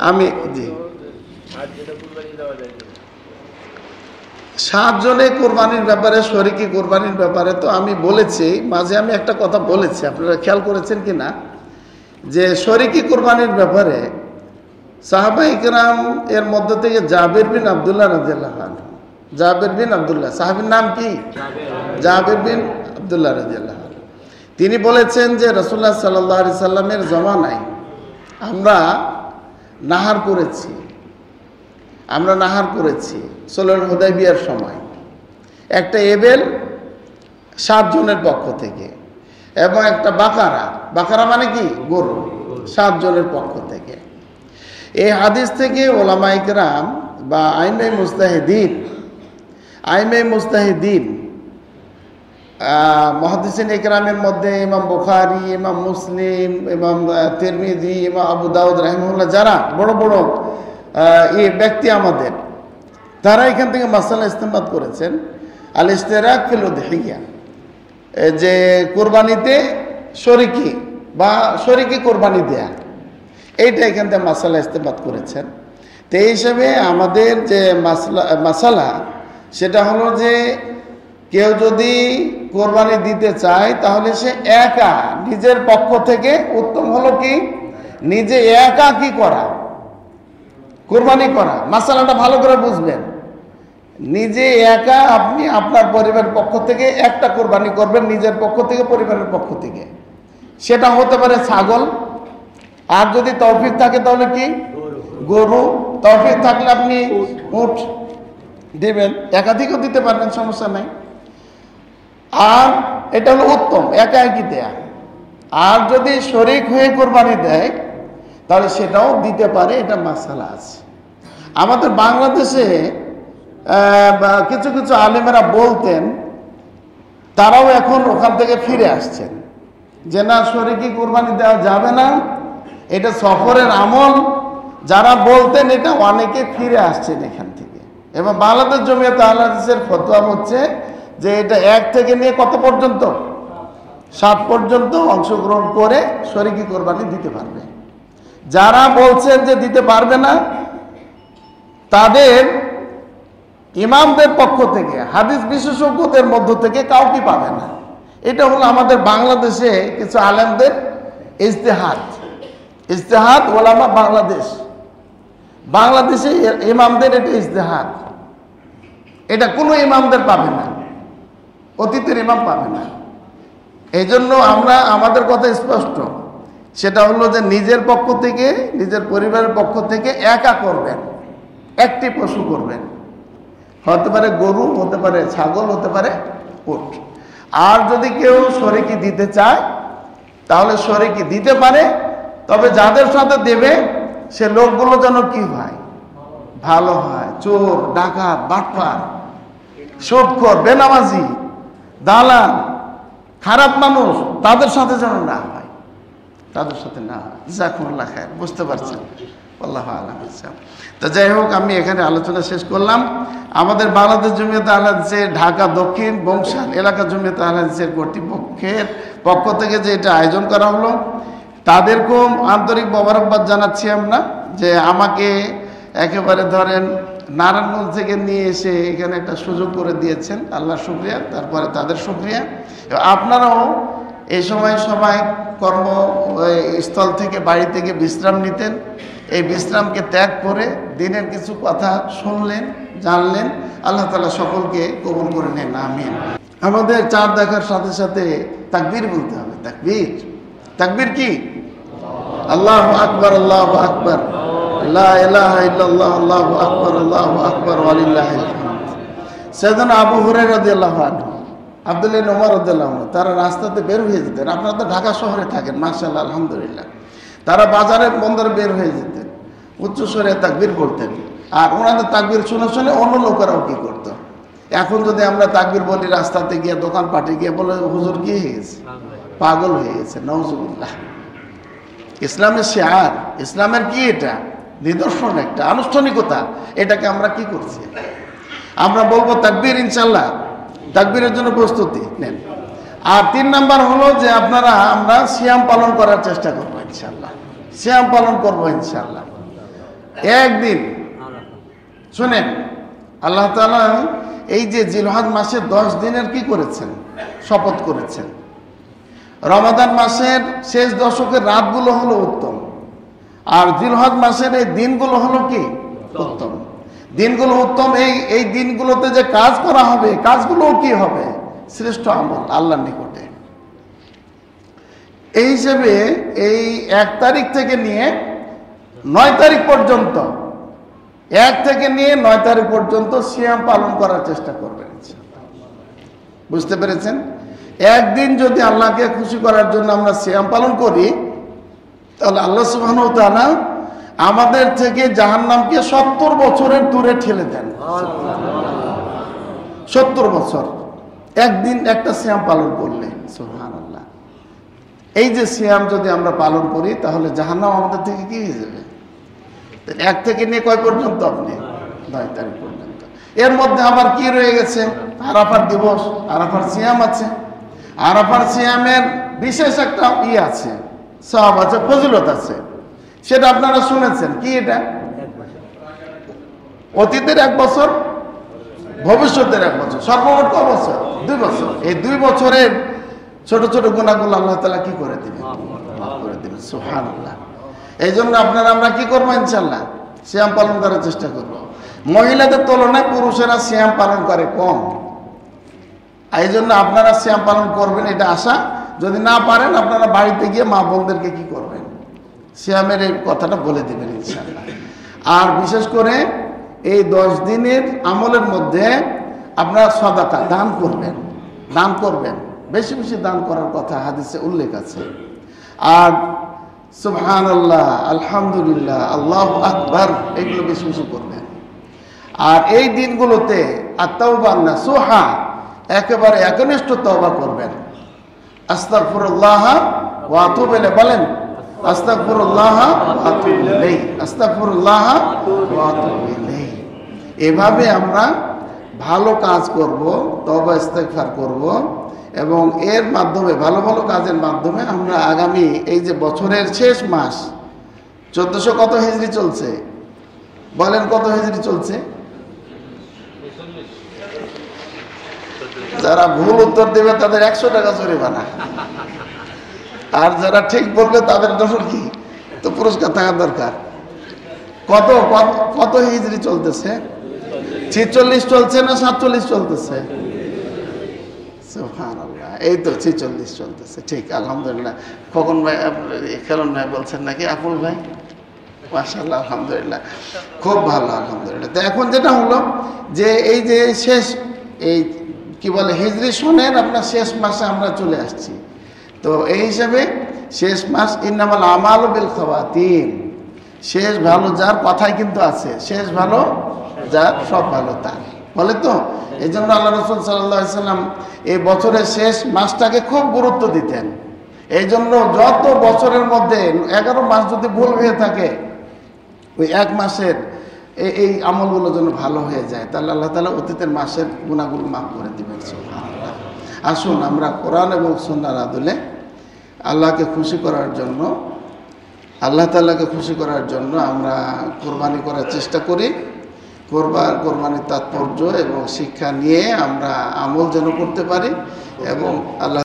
আমি জি 7 জনে কোরবানির ব্যাপারে, শরীকি কোরবানির ব্যাপারে তো আমি বলেছি, মাঝে আমি একটা কথা বলেছি, আপনারা খেয়াল করেছেন কি না, যে শরীকি কোরবানির ব্যাপারে সাহাবায়ে কেরাম এর মধ্য থেকে জাবের বিন আব্দুল্লাহ রাদিয়াল্লাহু আনহু, জাবের বিন আব্দুল্লাহ, সাহাবীর নাম কি? জাবের বিন আব্দুল্লাহ রাদিয়াল্লাহু আনহু। তিনি বলেছেন যে রাসূলুল্লাহ সাল্লাল্লাহু আলাইহি সাল্লামের জামানায় আমরা নাহার করেছি সুলহুল হুদাইবিয়ার সময় একটা এবেল 7 জনের পক্ষ থেকে, এবং একটা বাকারা মানে কি গরু 7 জনের পক্ষ থেকে। এই হাদিস থেকে ওলামায়ে কেরাম বা আইমে মুজতাহিদিন মুহাদ্দিসিন ইকরামের মধ্যে ইমাম বুখারী, ইমাম মুসলিম, ইমাম তিরমিজি, ইমাম আবু দাউদ রাহিমাহুল্লাহ, যারা বড় বড় এই ব্যক্তি আমাদের, তারা এখান থেকে মাসালা ইস্তেমবাদ করেছেন আল ইশতিরাক ফিল উদহিয়া, যে কোরবানিতে শরীকি কোরবানি দেয়া, এইটা এখান থেকে মাসালা ইস্তেমবাদ করেছেন। তো এই হিসাবে আমাদের যে মাসালা সেটা হলো যে কেউ যদি কোরবানি দিতে চায় তাহলে সে একা নিজের পক্ষ থেকে, উত্তম হলো কি নিজে একা কি করা, কোরবানি করা। মাসালাটা ভালো করে বুঝবেন, নিজে একা আপনি আপনার পরিবারের পক্ষ থেকে একটা কোরবানি করবেন, নিজের পক্ষ থেকে, পরিবারের পক্ষ থেকে। সেটা হতে পারে ছাগল, আর যদি তৌফিক থাকে তাহলে কি গরু, তৌফিক থাকলে আপনি উট দিবেন, একাধিকও দিতে পারবেন, সমস্যা নাই। আর এটা হলো উত্তম একা একই দেয়া। আর যদি শরীক হয়ে কোরবানি দেয় তাহলে সেটাও দিতে পারে, এটা মাসালা আছে। আমাদের বাংলাদেশে কিছু কিছু আলেমেরা বলতেন, তারাও এখন ওখান থেকে ফিরে আসছেন যে না, শরীকি কোরবানি দেওয়া যাবে না, এটা সফরের আমল। যারা বলতেন এটা অনেকে ফিরে আসছেন এখান থেকে। এবং বাংলাদেশ জমিয়তে আহলে হাদিসের ফতোয়া হচ্ছে যে এটা 1 থেকে নিয়ে কত পর্যন্ত, 7 পর্যন্ত অংশগ্রহণ করে শরীকি কোরবানি দিতে পারবে। যারা বলছেন যে দিতে পারবে না, তাদের ইমামদের পক্ষ থেকে, হাদিস বিশেষজ্ঞদের মধ্য থেকে কাউকে পাবে না। এটা হলো আমাদের বাংলাদেশে কিছু আলেমদের ইজতিহাদ ওলামা বাংলাদেশে ইমামদের এটা ইজতিহাদ, এটা কোনো ইমামদের পাবে না, অতীতের ইমাম পাবে না। এই জন্য আমাদের কথা স্পষ্ট, সেটা হলো যে নিজের পক্ষ থেকে, নিজের পরিবারের পক্ষ থেকে একা করবেন, একটি পশু করবেন, হতে পারে গরু, হতে পারে ছাগল, হতে পারে উট। আর যদি কেউ শরীকি দিতে চায় তাহলে শরীকি দিতে পারে, তবে যাদের সাথে দেবে সে লোকগুলো যেন কি হয়, ভালো হয়, চোর, ডাকাত, বাটপার, সুদখোর, বেনামাজি, দালাল, খারাপ মানুষ, তাদের সাথে যেন না হয়, তাদের সাথে না হয়। জাযাকুমুল্লাহ খায়র, বুঝতে পারছেন? আল্লাহু আ'লাম। তো যাই হোক, আমি এখানে আলোচনা শেষ করলাম। আমাদের বাংলাদেশ জমিয়তে আহলে হাদিসের ঢাকা দক্ষিণ বংশাল এলাকা জমিয়তে আহলে হাদিসের কর্তৃপক্ষের পক্ষ থেকে যে এটা আয়োজন করা হলো, তাদেরকেও আন্তরিক মোবারকবাদ জানাচ্ছি আমরা, যে আমাকে একেবারে ধরেন নারায়ণগঞ্জ থেকে নিয়ে এসে এখানে একটা সুযোগ করে দিয়েছেন। আল্লাহর শুকরিয়া, তারপরে তাদের শুকরিয়া। আপনারাও এই সময় সবাই কর্মস্থল থেকে, বাড়ি থেকে বিশ্রাম নিতেন, এই বিশ্রামকে ত্যাগ করে দিনের কিছু কথা শুনলেন, জানলেন। আল্লাহ তাআলা সকলকে কবুল করে নেন, আমিন। আমাদের চাঁদ দেখার সাথে সাথে তাকবীর বলতে হবে। তাকবীর কি? আল্লাহু আকবার, আল্লাহু আকবার, লা ইলাহা ইল্লাল্লাহ, আল্লাহু আকবার, আল্লাহু আকবার, ওয়ালিল্লাহিল হামদ। সাইয়েদনা আবু হুরায়রা রাদিয়াল্লাহু আনহু, আব্দুল্লাহ ইবনে ওমর রাদিয়াল্লাহু আনহু, তারা রাস্তাতে বের হয়ে যেতেন। আপনারা তো ঢাকা শহরে থাকেন, মাশাআল্লাহ, আলহামদুলিল্লাহ। তারা বাজারে বন্দরে বের হয়ে যেতেন, উচ্চস্বরে তাকবীর করতেন। আর ওনাদের তাকবীর শুনে শুনে অন্য লোকেরাও কি করত। এখন যদি আমরা তাকবীর বলি রাস্তাতে গিয়ে, দোকানপাটে গিয়ে, বলে হুজুর কি হয়ে গেছে, পাগল হয়ে গেছে, নাউজুবিল্লাহ। ইসলামের শিআর, ইসলামের কি এটা নিদর্শন, একটা আনুষ্ঠানিকতা, এটাকে আমরা কি করছি? আমরা বলবো তাকবীর, ইনশাআল্লাহ তাকবীরের জন্য প্রস্তুতি নেন। আর 3 নাম্বার হলো যে আমরা সিয়াম পালন করার চেষ্টা করবো ইনশাআল্লাহ, সিয়াম পালন করবো ইনশাআল্লাহ। একদিন। শুনেন, আল্লাহ তাআলা এই যে জিলহজ মাসে 10 দিনের কি করেছেন, শপথ করেছেন। রমাদান মাসের শেষ দশকের রাতগুলো হলো উত্তম, আর জিলহজ মাসের এই দিনগুলো হলো কি উত্তম। দিনগুলো উত্তম। এই দিনগুলোতে যে কাজ করা হবে, কাজগুলো কি হবে, শ্রেষ্ঠ আমল আল্লাহর নিকটে। এই হিসেবে এই 1 তারিখ থেকে নিয়ে 9 তারিখ পর্যন্ত, 1 থেকে নিয়ে 9 তারিখ পর্যন্ত সিয়াম পালন করার চেষ্টা করবেন। বুঝতে পেরেছেন? একদিন যদি আল্লাহকে খুশি করার জন্য আমরা সিয়াম পালন করি, তাহলে আল্লাহ সুবহানাহু ওয়া তাআলা আমাদের থেকে জাহান্নামকে 70 বছরের দূরে ঠেলে দেন। 70 বছর একদিন একটা সিয়াম পালন করলে, সুবহানাল্লাহ। এই যে সিয়াম যদি আমরা পালন করি, তাহলে জাহান্নাম আমাদের থেকে কি হয়ে যাবে? 1 থেকে নিয়ে কয় পর্যন্ত? আপনি 9 তারিখ পর্যন্ত। এর মধ্যে আবার কি রয়ে গেছে? আরাফার দিবস, আরাফার সিয়াম আছে। আরাফার সিয়ামের বিশেষ একটা আছে, সওয়াব আছে, ফজিলত আছে। সেটা আপনারা শুনেছেন। কি এটা? অতীতের 1 বছর, ভবিষ্যতের 1 বছর, সর্বমোট কয় বছর? 2 বছর। এই 2 বছরের ছোট ছোট গুনাহগুলো আল্লাহ তাআলা কি করে দিবেন? মাফ করে দিবেন। সুবহানাল্লাহ। এই জন্য আমরা কি করবো? ইনশাআল্লাহ সিয়াম পালন করার চেষ্টা করব। মহিলাদের তুলনায় পুরুষেরা সিয়াম পালন করে কম, এই জন্য আপনারা সিয়াম পালন করবেন, এটা আশা। যদি না পারেন, আপনারা বাড়িতে গিয়ে মা বোনদেরকে কি করবেন, সিয়ামের এই কথাটা বলে দিবেন ইনশাআল্লাহ। আর বিশেষ করে এই 10 দিনের আমলের মধ্যে আপনারা সাদাকা দান করবেন, দান করবেন, বেশি বেশি দান করার কথা হাদিসে উল্লেখ আছে। আর সুবহানাল্লাহ, আলহামদুলিল্লাহ, আল্লাহু আকবার, এগুলো বেশি বেশি করবেন। আর এই দিনগুলোতে আত-তাওবা নাসুহা, একেবারে একনিষ্ঠ তওবা করবেন। আস্তাগফিরুল্লাহ ওয়া আতুবু ইলাইহি, বলেন আস্তাগফিরুল্লাহ ওয়া আতুবু ইলাইহি, আস্তাগফিরুল্লাহ ওয়া আতুবু ইলাইহি। এভাবে আমরা ভালো কাজ করব, তওবা ইস্তেগফার করব, এবং এর মাধ্যমে ভালো ভালো কাজের মাধ্যমে আমরা আগামী এই যে বছরের শেষ মাস 1400 কত হিজরি চলছে, বলেন কত হিজরি চলছে? যারা ভুল উত্তর দেবে তাদের 100 টাকা জরিমানা, আর যারা ঠিক বলবে তাদের জন্য কি তো পুরস্কার থাকা দরকার। কত কত হিজরি চলতেছে? 46 চলছে না 47 চলতেছে? সুবহানাল্লাহ, এই তো 46 চলতেছে। ঠিক, আলহামদুলিল্লাহ। খোকন ভাই, খেলন ভাই বলছেন নাকি? আফুল ভাই, মাশাআল্লাহ, আলহামদুলিল্লাহ, খুব ভালো, আলহামদুলিল্লাহ। তো এখন যেটা হলো যে এই যে শেষ, এই কি বলে, হিজরি সনের আপনার শেষ মাসে আমরা চলে আসছি। তো এই হিসাবে শেষ মাস, ইন্নামাল আমালু বিল খাওয়াতিম, শেষ ভালো যার কথাই কিন্তু আছে, শেষ ভালো যার সব ভালো তার, বলে তো। এই জন্য আল্লাহ রাসূল সাল্লাল্লাহু আলাইহি সাল্লাম এই বছরের শেষ মাসটাকে খুব গুরুত্ব দিতেন। এই জন্য যত বছরের মধ্যে 11 মাস যদি ভুল হয়ে থাকে, ওই 1 মাসের এই আমলগুলো যেন ভালো হয়ে যায়, তাহলে আল্লাহ তাআলা অতীতের মাসের গুনাহগুলো মাফ করে দিবেন। সুবহানাল্লাহ। আসুন আমরা কোরআন এবং সুন্নাহর আদলে আল্লাহকে খুশি করার জন্য, আল্লাহ তাআলাকে খুশি করার জন্য আমরা কোরবানি করার চেষ্টা করি। কোরবানির তাৎপর্য এবং শিক্ষা নিয়ে আমরা আমল যেন করতে পারি, এবং আল্লাহ